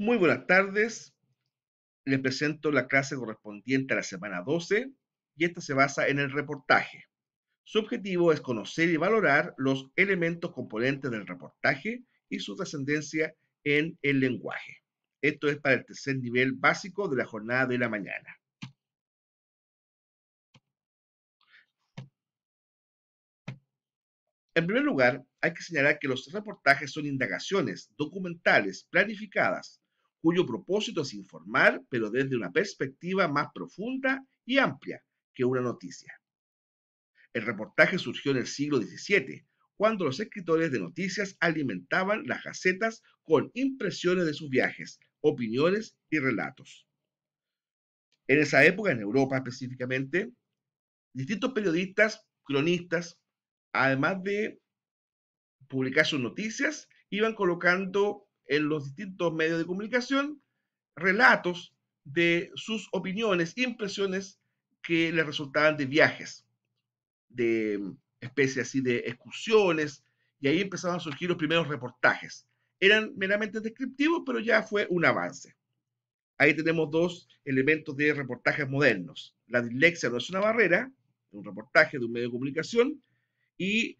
Muy buenas tardes. Les presento la clase correspondiente a la semana 12 y esta se basa en el reportaje. Su objetivo es conocer y valorar los elementos componentes del reportaje y su trascendencia en el lenguaje. Esto es para el tercer nivel básico de la jornada de la mañana. En primer lugar, hay que señalar que los reportajes son indagaciones documentales planificadas, cuyo propósito es informar, pero desde una perspectiva más profunda y amplia que una noticia. El reportaje surgió en el siglo XVII, cuando los escritores de noticias alimentaban las gacetas con impresiones de sus viajes, opiniones y relatos. En esa época, en Europa específicamente, distintos periodistas, cronistas, además de publicar sus noticias, iban colocando en los distintos medios de comunicación relatos de sus opiniones, impresiones que les resultaban de viajes, de especies así de excursiones, y ahí empezaban a surgir los primeros reportajes. Eran meramente descriptivos, pero ya fue un avance. Ahí tenemos dos elementos de reportajes modernos. La dislexia no es una barrera, un reportaje de un medio de comunicación, y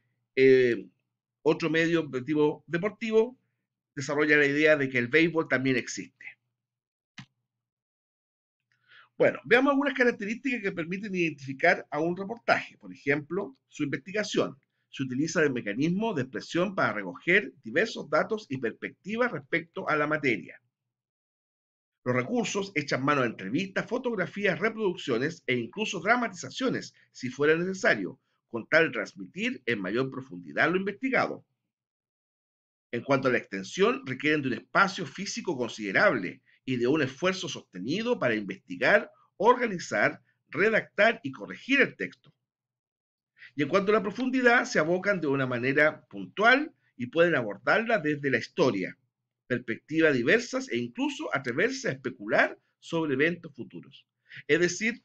otro medio deportivo desarrolla la idea de que el béisbol también existe. Bueno, veamos algunas características que permiten identificar a un reportaje. Por ejemplo, su investigación. Se utiliza el mecanismo de expresión para recoger diversos datos y perspectivas respecto a la materia. Los recursos echan mano a entrevistas, fotografías, reproducciones e incluso dramatizaciones, si fuera necesario, con tal de transmitir en mayor profundidad lo investigado. En cuanto a la extensión, requieren de un espacio físico considerable y de un esfuerzo sostenido para investigar, organizar, redactar y corregir el texto. Y en cuanto a la profundidad, se abocan de una manera puntual y pueden abordarla desde la historia, perspectivas diversas e incluso atreverse a especular sobre eventos futuros. Es decir,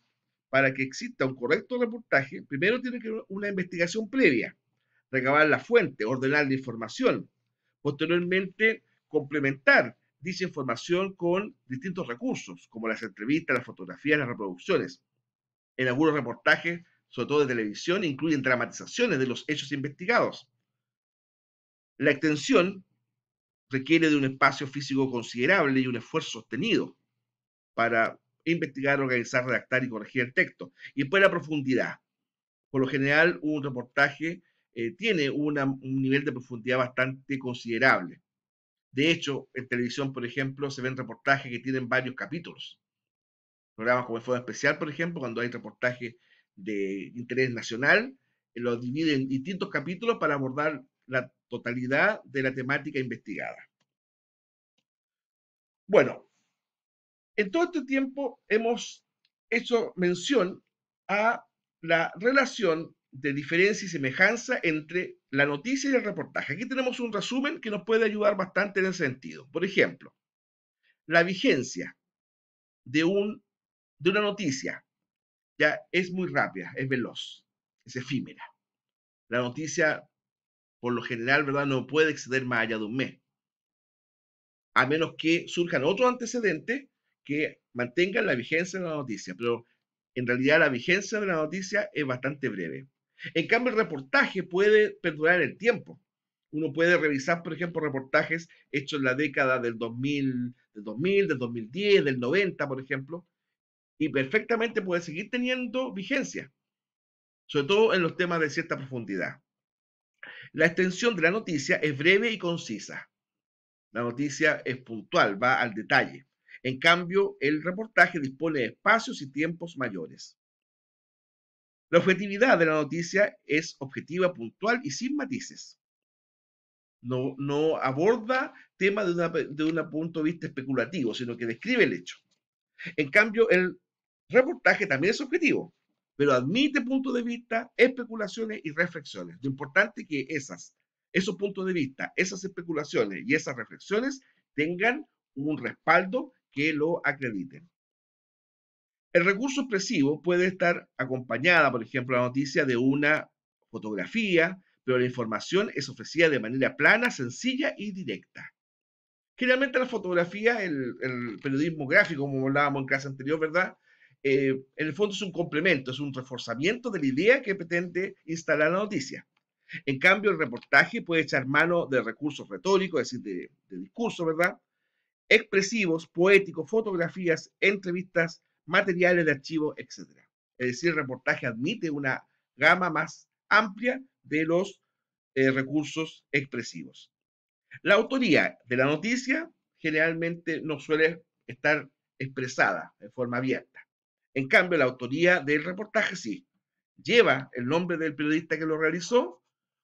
para que exista un correcto reportaje, primero tiene que haber una investigación previa, recabar la fuente, ordenar la información, posteriormente complementar dicha información con distintos recursos, como las entrevistas, las fotografías, las reproducciones. En algunos reportajes, sobre todo de televisión, incluyen dramatizaciones de los hechos investigados. La extensión requiere de un espacio físico considerable y un esfuerzo sostenido para investigar, organizar, redactar y corregir el texto. Y después la profundidad. Por lo general, un reportaje tiene un nivel de profundidad bastante considerable. De hecho, en televisión, por ejemplo, se ven reportajes que tienen varios capítulos. Programas como el Fuego Especial, por ejemplo, cuando hay reportajes de interés nacional, los dividen en distintos capítulos para abordar la totalidad de la temática investigada. Bueno, en todo este tiempo hemos hecho mención a la relación de diferencia y semejanza entre la noticia y el reportaje. Aquí tenemos un resumen que nos puede ayudar bastante en ese sentido. Por ejemplo, la vigencia de, de una noticia ya es muy rápida, es veloz, es efímera. La noticia, por lo general, ¿verdad?, no puede exceder más allá de un mes, a menos que surjan otros antecedentes que mantengan la vigencia de la noticia, pero en realidad la vigencia de la noticia es bastante breve. En cambio, el reportaje puede perdurar en el tiempo. Uno puede revisar, por ejemplo, reportajes hechos en la década del 2010, del 90, por ejemplo, y perfectamente puede seguir teniendo vigencia, sobre todo en los temas de cierta profundidad. La extensión de la noticia es breve y concisa. La noticia es puntual, va al detalle. En cambio, el reportaje dispone de espacios y tiempos mayores. La objetividad de la noticia es objetiva, puntual y sin matices. No aborda temas de un punto de vista especulativo, sino que describe el hecho. En cambio, el reportaje también es objetivo, pero admite puntos de vista, especulaciones y reflexiones. Lo importante es que esos puntos de vista, esas especulaciones y esas reflexiones tengan un respaldo que lo acrediten. El recurso expresivo puede estar acompañada, por ejemplo, la noticia de una fotografía, pero la información es ofrecida de manera plana, sencilla y directa. Generalmente la fotografía, el periodismo gráfico, como hablábamos en clase anterior, ¿verdad? En el fondo es un complemento, es un reforzamiento de la idea que pretende instalar la noticia. En cambio, el reportaje puede echar mano de recursos retóricos, es decir, de discurso, ¿verdad? Expresivos, poéticos, fotografías, entrevistas, materiales de archivo, etcétera. Es decir, el reportaje admite una gama más amplia de los recursos expresivos. La autoría de la noticia generalmente no suele estar expresada de forma abierta. En cambio, la autoría del reportaje sí. Lleva el nombre del periodista que lo realizó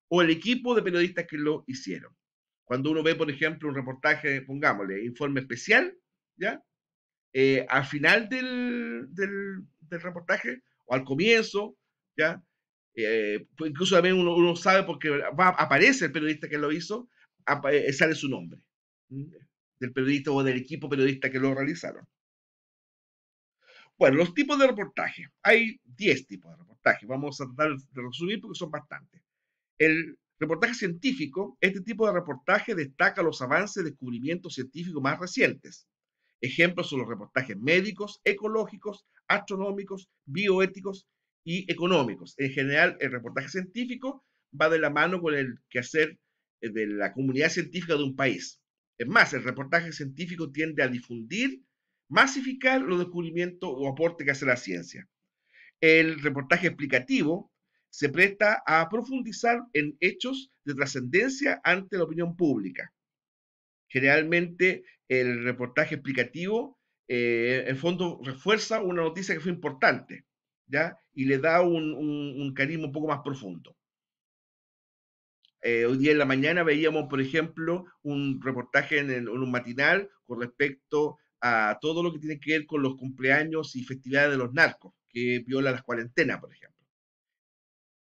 o el equipo de periodistas que lo hicieron. Cuando uno ve, por ejemplo, un reportaje, pongámosle, informe especial, ¿ya? Al final del reportaje o al comienzo, ¿ya? Pues incluso también uno sabe porque aparece el periodista que lo hizo, sale su nombre, ¿m? Del periodista o del equipo periodista que lo realizaron. Bueno, los tipos de reportaje. Hay 10 tipos de reportaje. Vamos a tratar de resumir porque son bastantes. El reportaje científico, este tipo de reportaje destaca los avances y descubrimientos científicos más recientes. Ejemplos son los reportajes médicos, ecológicos, astronómicos, bioéticos y económicos. En general, el reportaje científico va de la mano con el quehacer de la comunidad científica de un país. Es más, el reportaje científico tiende a difundir, masificar los descubrimientos o aportes que hace la ciencia. El reportaje explicativo se presta a profundizar en hechos de trascendencia ante la opinión pública. Generalmente el reportaje explicativo, en fondo, refuerza una noticia que fue importante, ¿ya? Y le da un carisma un poco más profundo. Hoy día en la mañana veíamos, por ejemplo, un reportaje en un matinal con respecto a todo lo que tiene que ver con los cumpleaños y festividades de los narcos, que viola las cuarentenas, por ejemplo.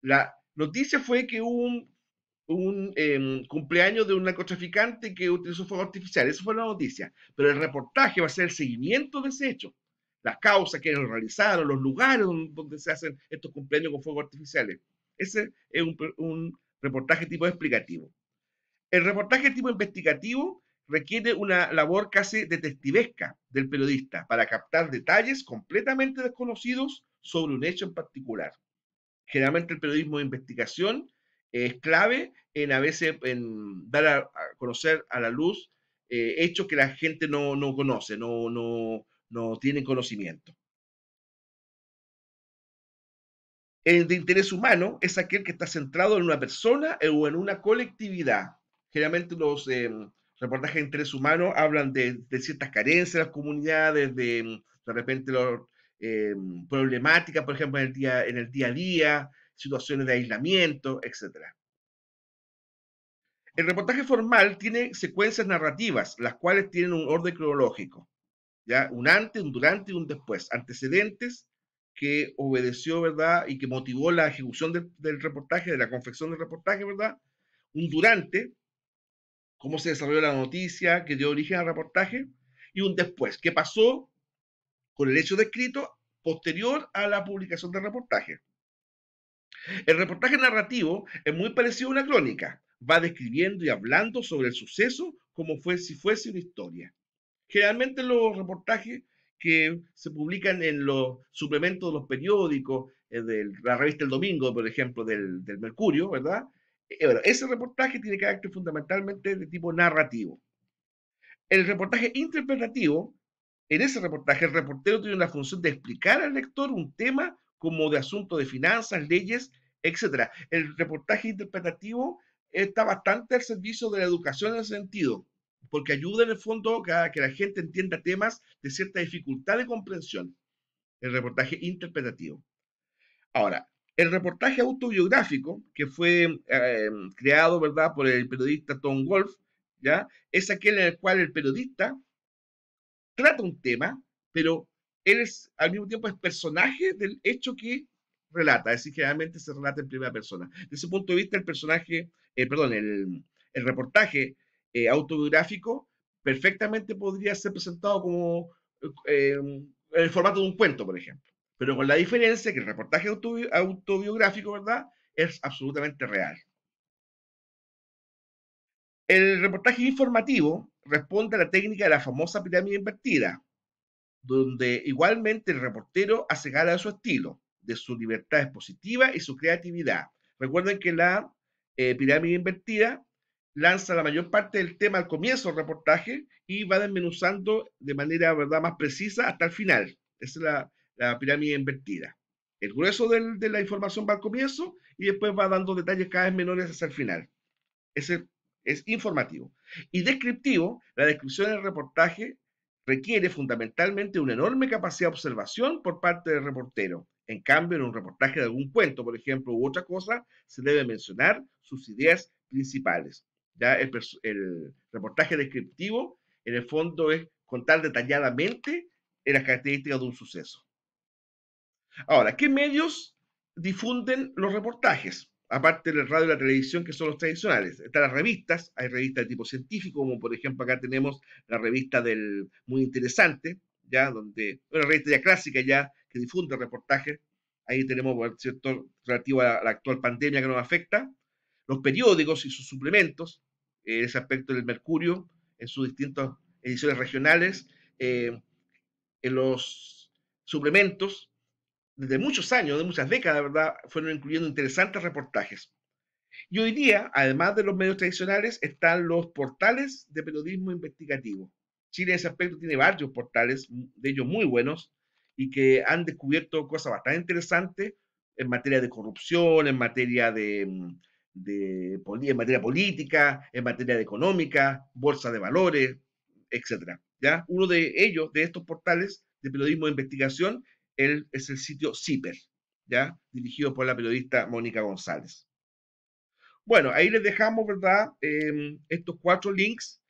La noticia fue que hubo un cumpleaños de un narcotraficante que utilizó fuego artificial. Eso fue la noticia. Pero el reportaje va a ser el seguimiento de ese hecho. Las causas que lo realizaron, los lugares donde se hacen estos cumpleaños con fuegos artificiales. Ese es un reportaje tipo explicativo. El reportaje tipo investigativo requiere una labor casi detectivesca del periodista para captar detalles completamente desconocidos sobre un hecho en particular. Generalmente el periodismo de investigación es clave en a veces en dar a conocer a la luz hechos que la gente no conoce, no tiene conocimiento. El de interés humano es aquel que está centrado en una persona o en una colectividad. Generalmente los reportajes de interés humano hablan de ciertas carencias de las comunidades, de repente problemáticas, por ejemplo, en el día a día, situaciones de aislamiento, etcétera. El reportaje formal tiene secuencias narrativas, las cuales tienen un orden cronológico, ¿ya? Un antes, un durante y un después. Antecedentes que obedeció, ¿verdad? Y que motivó la ejecución del reportaje, de la confección del reportaje, ¿verdad? Un durante, cómo se desarrolló la noticia que dio origen al reportaje, y un después, qué pasó con el hecho descrito posterior a la publicación del reportaje. El reportaje narrativo es muy parecido a una crónica, va describiendo y hablando sobre el suceso como si fuese una historia. Generalmente los reportajes que se publican en los suplementos de los periódicos, de la revista El Domingo, por ejemplo, del Mercurio, ¿verdad? Bueno, ese reportaje tiene carácter fundamentalmente de tipo narrativo. El reportaje interpretativo, en ese reportaje el reportero tiene la función de explicar al lector un tema como de asunto de finanzas, leyes, etcétera. El reportaje interpretativo está bastante al servicio de la educación en ese sentido, porque ayuda en el fondo a que la gente entienda temas de cierta dificultad de comprensión. El reportaje interpretativo. Ahora, el reportaje autobiográfico, que fue creado, ¿verdad?, por el periodista Tom Wolfe, ¿ya? Es aquel en el cual el periodista trata un tema, pero él es al mismo tiempo es personaje del hecho que relata, es decir, generalmente se relata en primera persona. Desde ese punto de vista, el personaje, perdón, el reportaje autobiográfico perfectamente podría ser presentado como en el formato de un cuento, por ejemplo, pero con la diferencia que el reportaje autobiográfico, ¿verdad?, es absolutamente real. El reportaje informativo responde a la técnica de la famosa pirámide invertida, donde igualmente el reportero hace gala de su estilo, de su libertad expositiva y su creatividad. Recuerden que la pirámide invertida lanza la mayor parte del tema al comienzo del reportaje y va desmenuzando de manera, ¿verdad?, más precisa hasta el final. Esa es la pirámide invertida. El grueso de la información va al comienzo y después va dando detalles cada vez menores hacia el final. Ese es informativo. Y descriptivo, la descripción del reportaje requiere fundamentalmente una enorme capacidad de observación por parte del reportero. En cambio, en un reportaje de algún cuento, por ejemplo, u otra cosa, se debe mencionar sus ideas principales. Ya el reportaje descriptivo, en el fondo, es contar detalladamente las características de un suceso. Ahora, ¿qué medios difunden los reportajes? Aparte del radio y la televisión, que son los tradicionales. Están las revistas, hay revistas de tipo científico, como por ejemplo acá tenemos la revista del Muy Interesante, ya donde, una revista ya clásica ya, que difunde reportajes. Ahí tenemos, por cierto, relativo a la actual pandemia que nos afecta. Los periódicos y sus suplementos, ese aspecto del Mercurio, en sus distintas ediciones regionales, en los suplementos, desde muchos años, de muchas décadas, ¿verdad?, fueron incluyendo interesantes reportajes. Y hoy día, además de los medios tradicionales, están los portales de periodismo investigativo. Chile en ese aspecto tiene varios portales, de ellos muy buenos, y que han descubierto cosas bastante interesantes en materia de corrupción, en materia en materia política, en materia de económica, bolsa de valores, etcétera. ¿Ya? Uno de ellos, de estos portales de periodismo de investigación, es el sitio CIPER, ¿ya? Dirigido por la periodista Mónica González. Bueno, ahí les dejamos, ¿verdad? Estos 4 links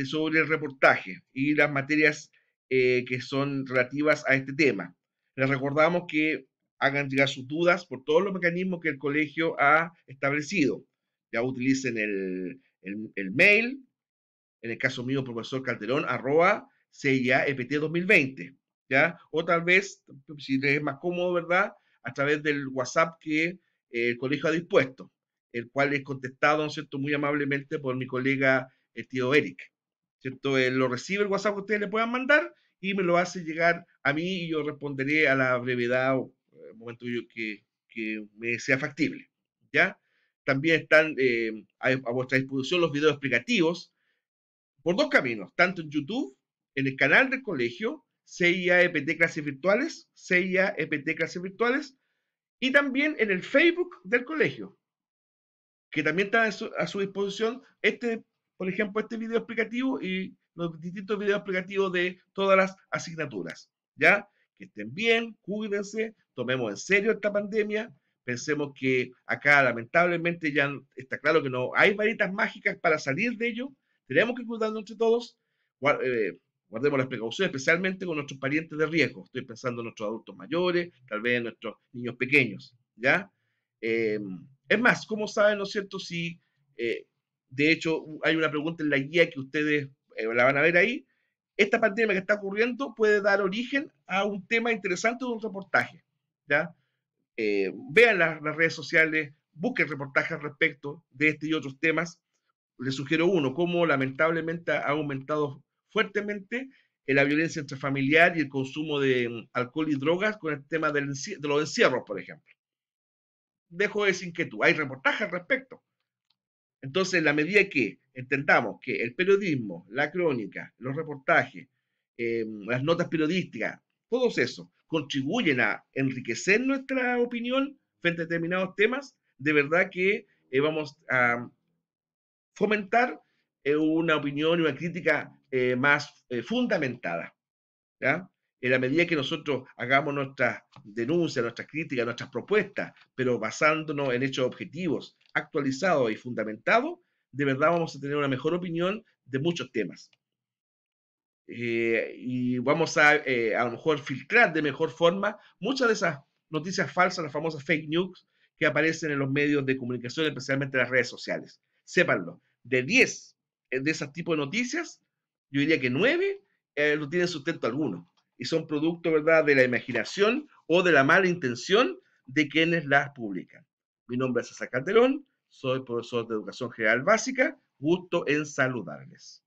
sobre el reportaje y las materias que son relativas a este tema. Les recordamos que hagan llegar sus dudas por todos los mecanismos que el colegio ha establecido. Ya utilicen el mail, en el caso mío, profesor Calderón, @CIAEPT2020, ¿ya? O tal vez, si les es más cómodo, ¿verdad?, a través del WhatsApp que el colegio ha dispuesto, el cual es contestado, ¿no es cierto?, muy amablemente por mi colega, el tío Eric, ¿cierto? Él lo recibe el WhatsApp que ustedes le puedan mandar y me lo hace llegar a mí y yo responderé a la brevedad o momento que me sea factible, ¿ya? También están a vuestra disposición los videos explicativos por 2 caminos, tanto en YouTube, en el canal del colegio, CIAEPT Clases Virtuales, CIAEPT Clases Virtuales, y también en el Facebook del colegio, que también está a su disposición por ejemplo, este video explicativo y los distintos videos explicativos de todas las asignaturas. ¿Ya? Que estén bien, cuídense, tomemos en serio esta pandemia, pensemos que acá lamentablemente ya está claro que no hay varitas mágicas para salir de ello, tenemos que cuidarnos entre todos, guardemos las precauciones, especialmente con nuestros parientes de riesgo. Estoy pensando en nuestros adultos mayores, tal vez en nuestros niños pequeños, ¿ya? Es más, ¿cómo saben, no es cierto, si, de hecho, hay una pregunta en la guía que ustedes la van a ver ahí? Esta pandemia que está ocurriendo puede dar origen a un tema interesante de un reportaje, ¿ya? Vean las redes sociales, busquen reportajes al respecto de este y otros temas. Les sugiero uno, cómo lamentablemente ha aumentado fuertemente la violencia intrafamiliar y el consumo de alcohol y drogas con el tema de los encierros, por ejemplo. Dejo esa inquietud. Hay reportajes al respecto. Entonces, en la medida que entendamos que el periodismo, la crónica, los reportajes, las notas periodísticas, todos esos contribuyen a enriquecer nuestra opinión frente a determinados temas, de verdad que vamos a fomentar una opinión y una crítica más fundamentada. ¿Ya? En la medida que nosotros hagamos nuestras denuncias, nuestras críticas, nuestras propuestas, pero basándonos en hechos objetivos, actualizados y fundamentados, de verdad vamos a tener una mejor opinión de muchos temas. Y vamos a lo mejor filtrar de mejor forma muchas de esas noticias falsas, las famosas fake news que aparecen en los medios de comunicación, especialmente en las redes sociales. Sépanlo, de 10 de esos tipos de noticias, yo diría que 9 no tienen sustento alguno y son producto, ¿verdad?, de la imaginación o de la mala intención de quienes las publican. Mi nombre es César Calderón, soy profesor de Educación General Básica, gusto en saludarles.